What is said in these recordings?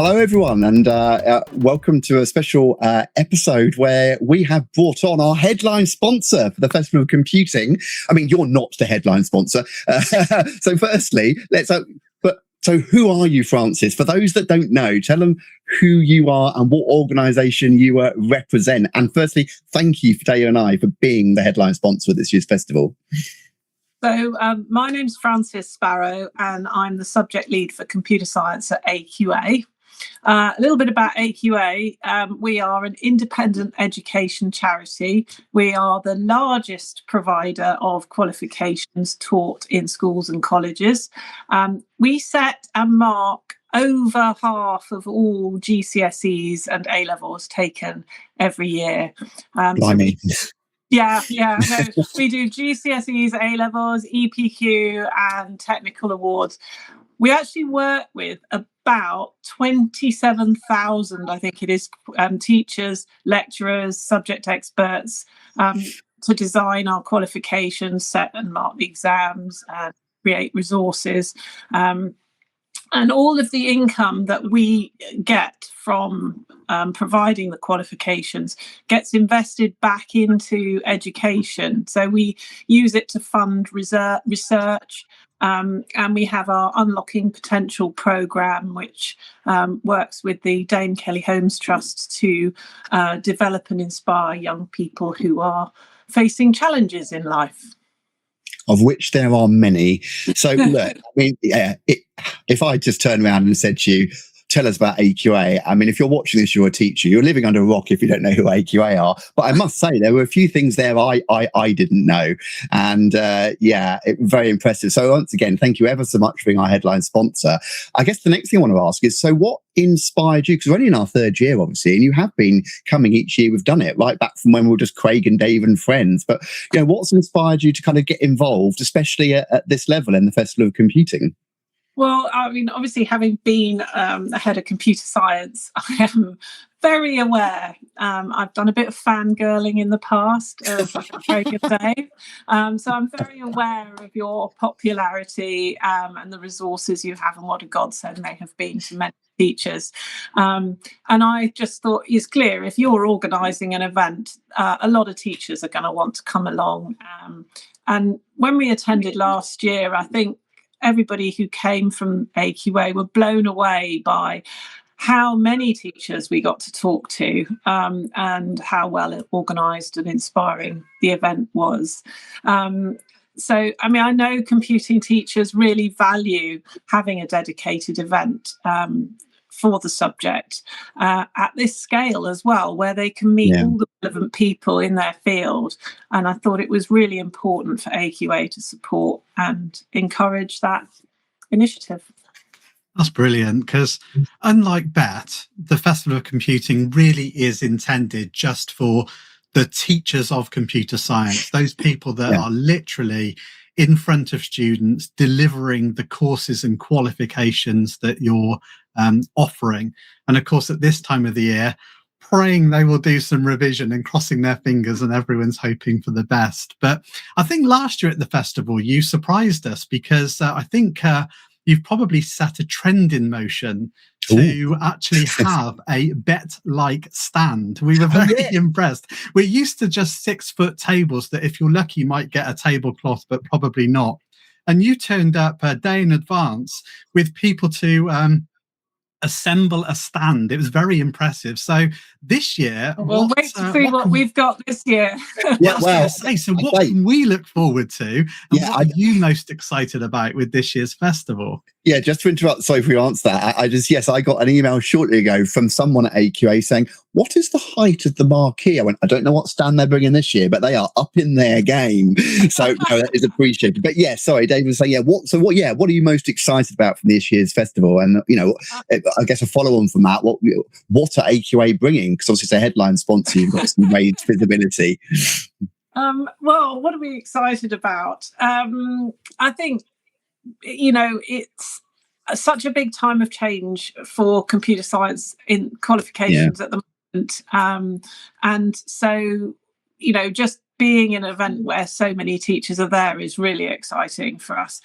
Hello, everyone, and welcome to a special episode where we have brought on our headline sponsor for the Festival of Computing. I mean, you're not the headline sponsor. So firstly, so who are you, Frances? For those that don't know, tell them who you are and what organisation you represent. And firstly, thank you for Dale and I for being the headline sponsor of this year's festival. So my name's Frances Sparrow, and I'm the subject lead for computer science at AQA. A little bit about AQA. We are an independent education charity. We are the largest provider of qualifications taught in schools and colleges. We set and mark over half of all GCSEs and A Levels taken every year. Blimey. Yeah. No, we do GCSEs, A Levels, EPQ, and technical awards. We actually work with about 27,000, I think it is, teachers, lecturers, subject experts to design our qualifications, set and mark the exams, and create resources. And all of the income that we get from providing the qualifications gets invested back into education. So we use it to fund research. And we have our Unlocking Potential programme, which works with the Dame Kelly Holmes Trust to develop and inspire young people who are facing challenges in life. Of which there are many. So look, I mean, if I just turned around and said to you, tell us about AQA. I mean, if you're watching this, you're a teacher. You're living under a rock if you don't know who AQA are. But I must say, there were a few things there I didn't know. And very impressive. So once again, thank you ever so much for being our headline sponsor. I guess the next thing I want to ask is, so what inspired you? Because we're only in our third year, obviously, and you have been coming each year. We've done it right back from when we were just Craig and Dave and friends. But, what's inspired you to kind of get involved, especially at this level in the Festival of Computing? Well, I mean, obviously, having been the head of computer science, I am very aware. I've done a bit of fangirling in the past of Craig and Dave. So I'm very aware of your popularity and the resources you have and what a godsend they have been to many teachers. And I just thought it's clear if you're organising an event, a lot of teachers are going to want to come along. And when we attended last year, I think everybody who came from AQA were blown away by how many teachers we got to talk to and how well organised and inspiring the event was. So, I mean, I know computing teachers really value having a dedicated event for the subject at this scale as well, where they can meet all the relevant people in their field. And I thought it was really important for AQA to support and encourage that initiative. That's brilliant, because unlike BET, the Festival of Computing really is intended just for the teachers of computer science, those people that are literally in front of students delivering the courses and qualifications that you're offering. And of course, at this time of the year, praying they will do some revision and crossing their fingers, and everyone's hoping for the best. But I think last year at the festival, you surprised us because I think you've probably set a trend in motion to actually have a BET-like stand. We were very impressed. We're used to just 6-foot tables that if you're lucky, you might get a tablecloth, but probably not. And you turned up a day in advance with people to assemble a stand. It was very impressive. So this year, we'll wait to see what we've got this year. So what can we look forward to, and what are you most excited about with this year's festival? Yeah, just to interrupt, sorry for your answer that. I got an email shortly ago from someone at AQA saying, what is the height of the marquee? I went, I don't know what stand they're bringing this year, but they are up in their game. So no, that is appreciated. But sorry, David was saying, what are you most excited about from this year's festival? And, I guess a follow on from that, what are AQA bringing? Because obviously it's a headline sponsor, you've got some raised visibility. Well, what are we excited about? I think, it's such a big time of change for computer science in qualifications at the moment. And so, just being in an event where so many teachers are there is really exciting for us.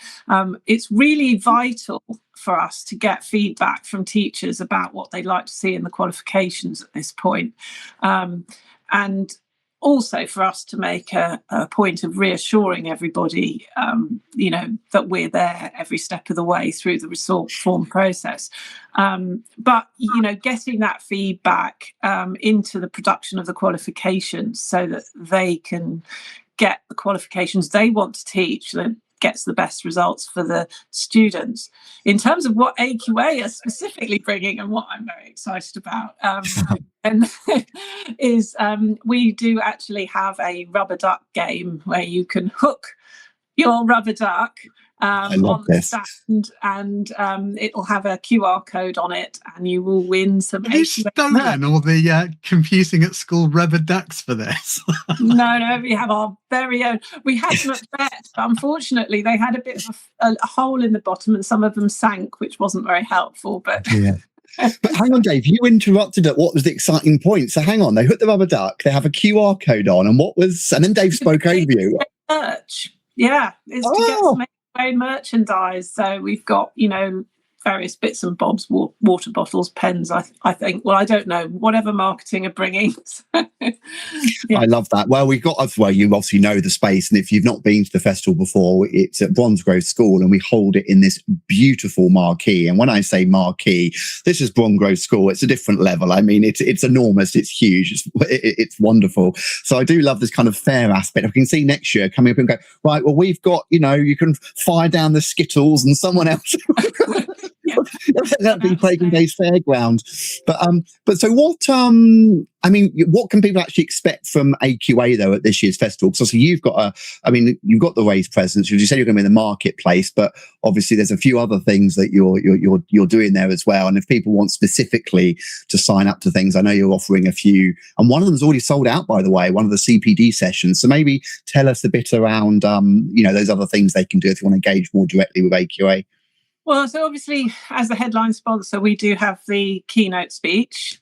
It's really vital for us to get feedback from teachers about what they'd like to see in the qualifications at this point. And also for us to make a point of reassuring everybody, that we're there every step of the way through the reform process. But, getting that feedback into the production of the qualifications so that they can get the qualifications they want to teach that gets the best results for the students. In terms of what AQA are specifically bringing, and what I'm very excited about, and is we do actually have a rubber duck game where you can hook your rubber duck on the stand, and it'll have a QR code on it, and you will win some. Have you stolen all the computing at school rubber ducks for this? No, we have our very own. We had them at vet, but unfortunately they had a bit of a hole in the bottom, and some of them sank, which wasn't very helpful. But yeah. But hang on, Dave, you interrupted at what was the exciting point. So hang on, they hook the rubber duck, they have a QR code on, and then Dave spoke over you. Merch. Yeah, it's to get some own merchandise. So we've got, various bits and bobs, water bottles, pens, I think. Well, I don't know, whatever marketing are bringing. Yeah. I love that. Well, you obviously know the space, and if you've not been to the festival before, it's at Bromsgrove School, and we hold it in this beautiful marquee. And when I say marquee, this is Bromsgrove School. It's a different level. I mean, it's enormous. It's huge. It's wonderful. So I do love this kind of fair aspect. I can see next year coming up and go, right, well, we've got, you can fire down the Skittles, and someone else. Yeah. That'd be Craig Day's fairground. But so what? What can people actually expect from AQA though at this year's festival? Because obviously you've got the raised presence. You said you're going to be in the marketplace, but obviously there's a few other things that you're doing there as well. And if people want specifically to sign up to things, I know you're offering a few, and one of them's already sold out, by the way. One of the CPD sessions. So maybe tell us a bit around those other things they can do if you want to engage more directly with AQA. Well, so obviously, as the headline sponsor, we do have the keynote speech,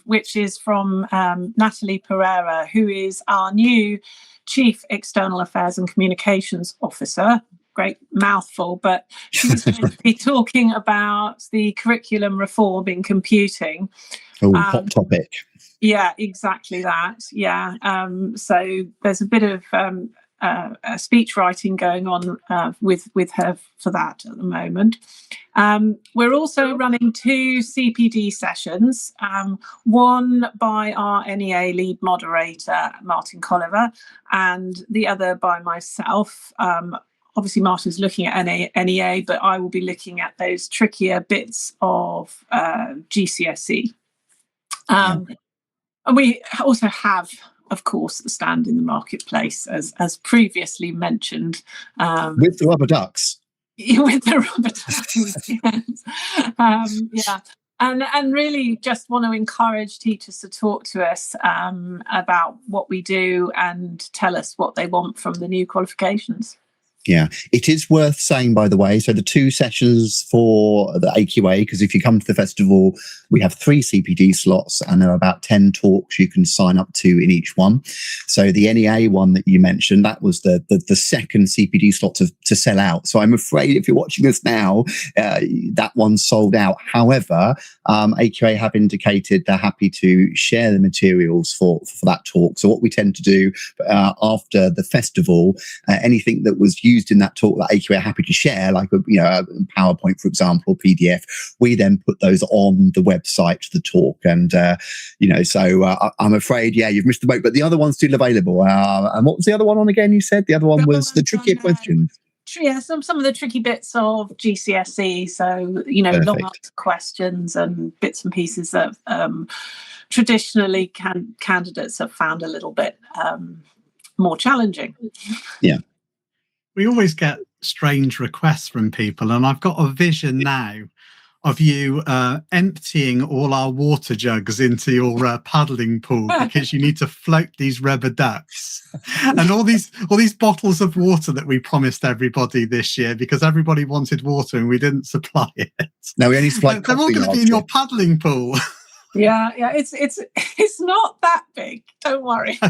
which is from Natalie Pereira, who is our new Chief External Affairs and Communications Officer. Great mouthful, but she's going to be talking about the curriculum reform in computing. Oh, hot topic. Yeah, exactly that. Yeah. So there's a bit of speech writing going on with her for that at the moment. We're also running 2 CPD sessions, one by our NEA lead moderator, Martin Colliver, and the other by myself. Obviously, Martin's looking at NEA, but I will be looking at those trickier bits of GCSE. And we also have, of course, the stand in the marketplace, as previously mentioned. With the rubber ducks. With the rubber ducks, yes. Yeah. And really just want to encourage teachers to talk to us about what we do and tell us what they want from the new qualifications. Yeah, it is worth saying, by the way, so the 2 sessions for the AQA, because if you come to the festival, we have 3 CPD slots and there are about 10 talks you can sign up to in each one. So the NEA one that you mentioned, that was the second CPD slot to sell out. So I'm afraid if you're watching this now, that one's sold out. However, AQA have indicated they're happy to share the materials for that talk. So what we tend to do after the festival, anything that was used in that talk that AQA are happy to share, like a PowerPoint, for example, PDF, we then put those on the website to the talk. And so I'm afraid, you've missed the boat, but the other one's still available. And what was the other one on again? You said the other one was the trickier questions. Yeah, some of the tricky bits of GCSE. So Perfect. Long answer questions and bits and pieces that traditionally candidates have found a little bit more challenging. Yeah. We always get strange requests from people, and I've got a vision now of you emptying all our water jugs into your paddling pool because you need to float these rubber ducks and all these bottles of water that we promised everybody this year because everybody wanted water and we didn't supply it. No, we only supplied They're all going to be in your paddling pool. Yeah, it's not that big. Don't worry.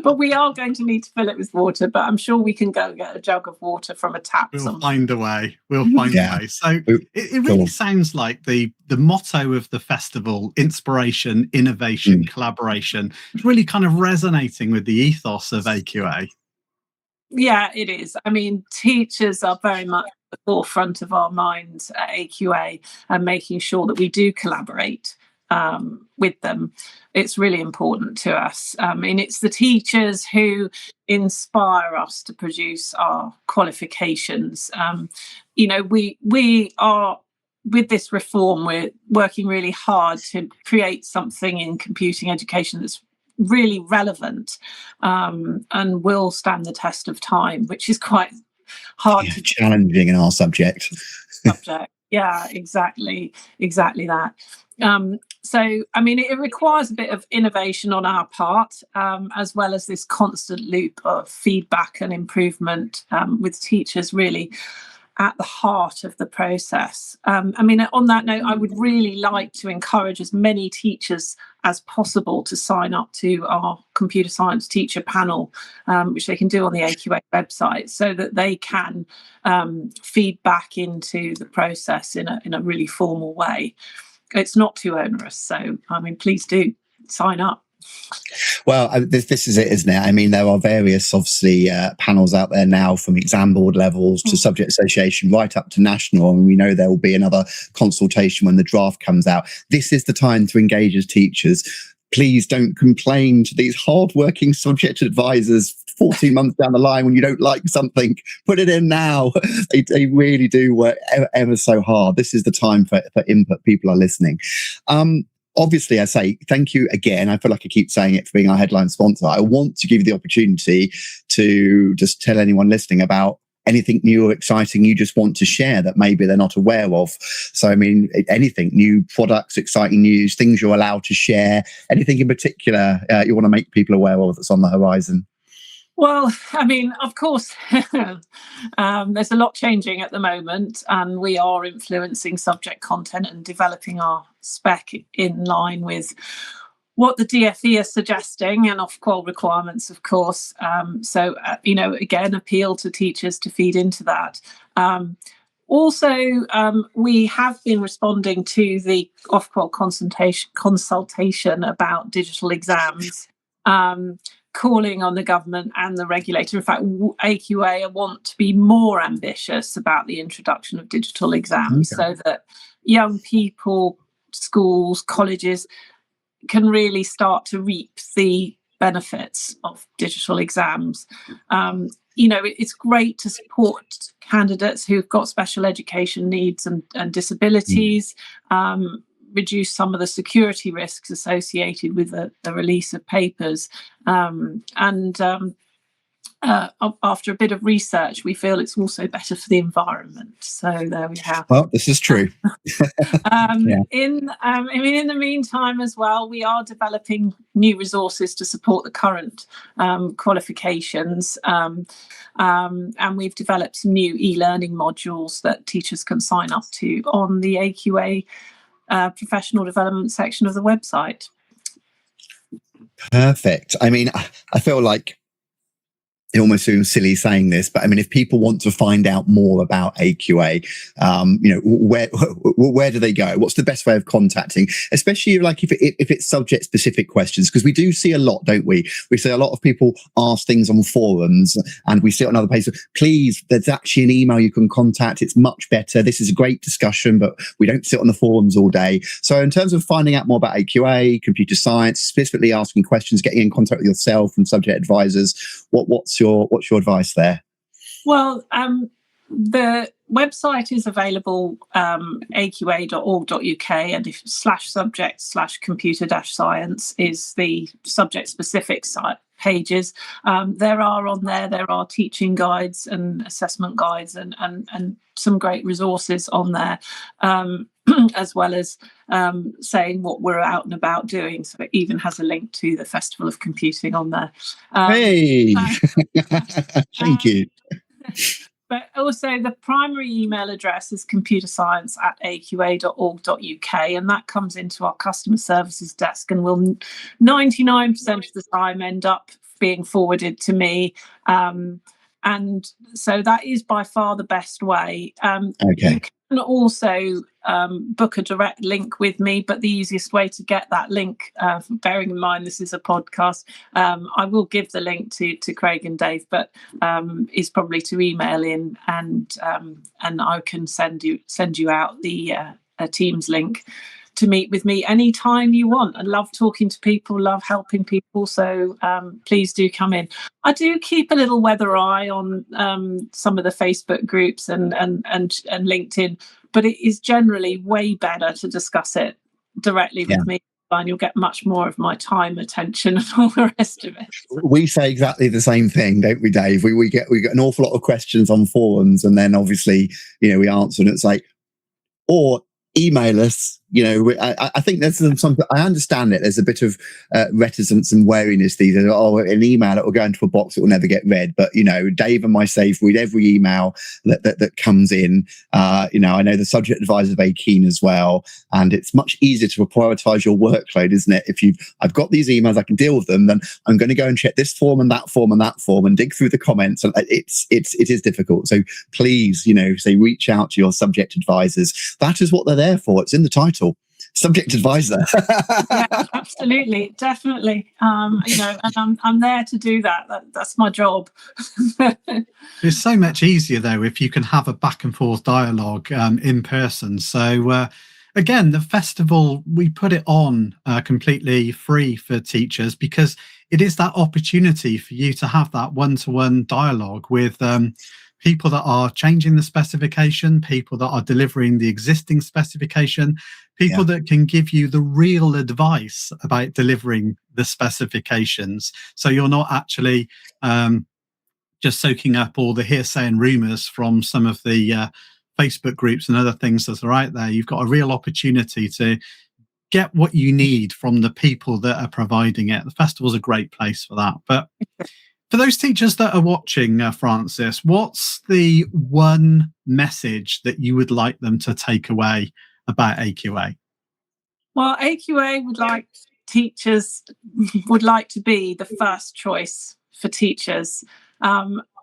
But we are going to need to fill it with water. But I'm sure we can go get a jug of water from a tap We'll somewhere. find a way. We'll find a way. So it really sounds like the motto of the festival, inspiration, innovation, collaboration, is really kind of resonating with the ethos of AQA. Yeah, it is. I mean, teachers are very much at the forefront of our minds at AQA, and making sure that we do collaborate with them. It's really important to us. I mean, it's the teachers who inspire us to produce our qualifications. We are, with this reform, we're working really hard to create something in computing education that's really relevant and will stand the test of time, which is quite hard to challenging in our subject. Yeah, exactly that. So I mean, it requires a bit of innovation on our part, as well as this constant loop of feedback and improvement, with teachers really at the heart of the process. I mean, on that note, I would really like to encourage as many teachers as possible to sign up to our computer science teacher panel, which they can do on the AQA website, so that they can feed back into the process in a really formal way. It's not too onerous. So, I mean, please do sign up. Well, this is it, isn't it? I mean, there are various, obviously, panels out there now, from exam board levels to subject association, right up to national. And we know there will be another consultation when the draft comes out. This is the time to engage as teachers. Please don't complain to these hardworking subject advisors 14 months down the line when you don't like something. Put it in now. They really do work ever so hard. This is the time for input. People are listening. Obviously, I say thank you again. I feel like I keep saying it, for being our headline sponsor. I want to give you the opportunity to just tell anyone listening about anything new or exciting you just want to share that maybe they're not aware of. So, I mean, anything, new products, exciting news, things you're allowed to share, anything in particular you want to make people aware of that's on the horizon. Well, I mean, of course, there's a lot changing at the moment, and we are influencing subject content and developing our spec in line with what the DfE are suggesting, and Ofqual requirements, of course. So, again, appeal to teachers to feed into that. Also, we have been responding to the Ofqual consultation about digital exams, calling on the government and the regulator. In fact, AQA want to be more ambitious about the introduction of digital exams, so that young people, schools, colleges can really start to reap the benefits of digital exams. It's great to support candidates who've got special education needs and disabilities, reduce some of the security risks associated with the release of papers. After a bit of research, we feel it's also better for the environment. So there we have. Well, this is true. In the meantime as well, we are developing new resources to support the current qualifications, and we've developed some new e-learning modules that teachers can sign up to on the AQA professional development section of the website. Perfect. I mean, I feel like it almost seems silly saying this, but I mean, if people want to find out more about AQA, where do they go? What's the best way of contacting? Especially like if it's subject specific questions, because we do see a lot, don't we? We see a lot of people ask things on forums, and we see it on other places. Please, there's actually an email you can contact. It's much better. This is a great discussion, but we don't sit on the forums all day. So in terms of finding out more about AQA, computer science, specifically asking questions, getting in contact with yourself and subject advisors, what's your advice there? Well, the website is available, aqa.org.uk, and if /subject/computer-science is the subject specific pages. There are teaching guides and assessment guides and some great resources on there, as well as saying what we're out and about doing. So it even has a link to the Festival of Computing on there. Hey, thank you. But also the primary email address is computerscience@aqa.org.uk, and that comes into our customer services desk and will 99% of the time end up being forwarded to me. And so that is by far the best way. You can also book a direct link with me, but the easiest way to get that link, bearing in mind this is a podcast, I will give the link to Craig and Dave, but is probably to email in, and I can send you out the a Teams link to meet with me anytime you want. I love talking to people, love helping people, so please do come in. I do keep a little weather eye on some of the Facebook groups and LinkedIn, but it is generally way better to discuss it directly with me, and you'll get much more of my time, attention, and all the rest of it. We say exactly the same thing, don't we, Dave? We get an awful lot of questions on forums, and then obviously, we answer, and it's like, or email us. I think there's something. I understand it. There's a bit of reticence and wariness these days. Oh, an email, it will go into a box, it will never get read. But Dave and myself read every email that comes in. I know the subject advisors are very keen as well, and it's much easier to prioritize your workload, isn't it? If I've got these emails, I can deal with them. Then I'm going to go and check this form and that form and that form and dig through the comments. And it is difficult. So please, say reach out to your subject advisors. That is what they're there for. It's in the title. Subject advisor. Yeah, absolutely, definitely. And I'm there to do that. That's my job. It's so much easier though if you can have a back and forth dialogue in person. So again, the festival, we put it on completely free for teachers because it is that opportunity for you to have that one-to-one dialogue with people that are changing the specification, people that are delivering the existing specification, people that can give you the real advice about delivering the specifications. So you're not actually just soaking up all the hearsay and rumours from some of the Facebook groups and other things that are out there. You've got a real opportunity to get what you need from the people that are providing it. The festival's a great place for that. But for those teachers that are watching, Frances, what's the one message that you would like them to take away about AQA? Well, AQA teachers would like to be the first choice for teachers.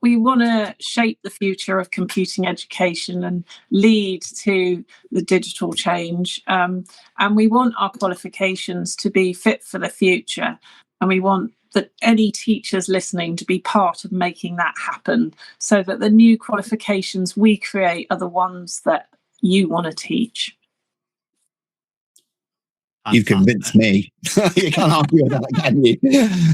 We want to shape the future of computing education and lead to the digital change. And we want our qualifications to be fit for the future. And we want that any teachers listening to be part of making that happen, so that the new qualifications we create are the ones that you want to teach. You've convinced me. You can't argue with that, can you?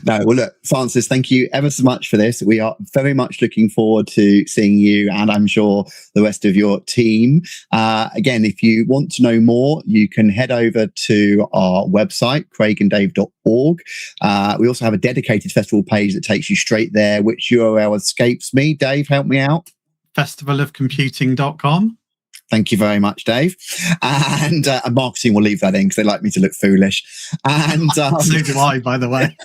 No, well, look, Frances, thank you ever so much for this. We are very much looking forward to seeing you, and I'm sure the rest of your team. Again, if you want to know more, you can head over to our website, craiganddave.org. We also have a dedicated festival page that takes you straight there. Which URL escapes me? Dave, help me out. festivalofcomputing.com. Thank you very much, Dave. And marketing will leave that in because they like me to look foolish. And so do I, by the way.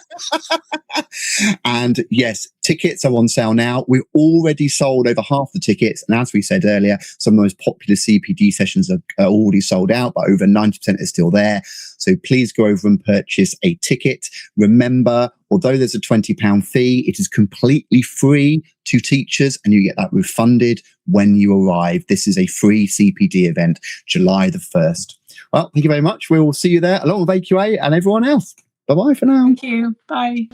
And yes, tickets are on sale now. We've already sold over half the tickets. And as we said earlier, some of the most popular CPD sessions are already sold out, but over 90% is still there. So please go over and purchase a ticket. Remember, although there's a £20 fee, it is completely free to teachers and you get that refunded when you arrive. This is a free CPD event, July the 1st. Well, thank you very much. We will see you there along with AQA and everyone else. Bye-bye for now. Thank you. Bye.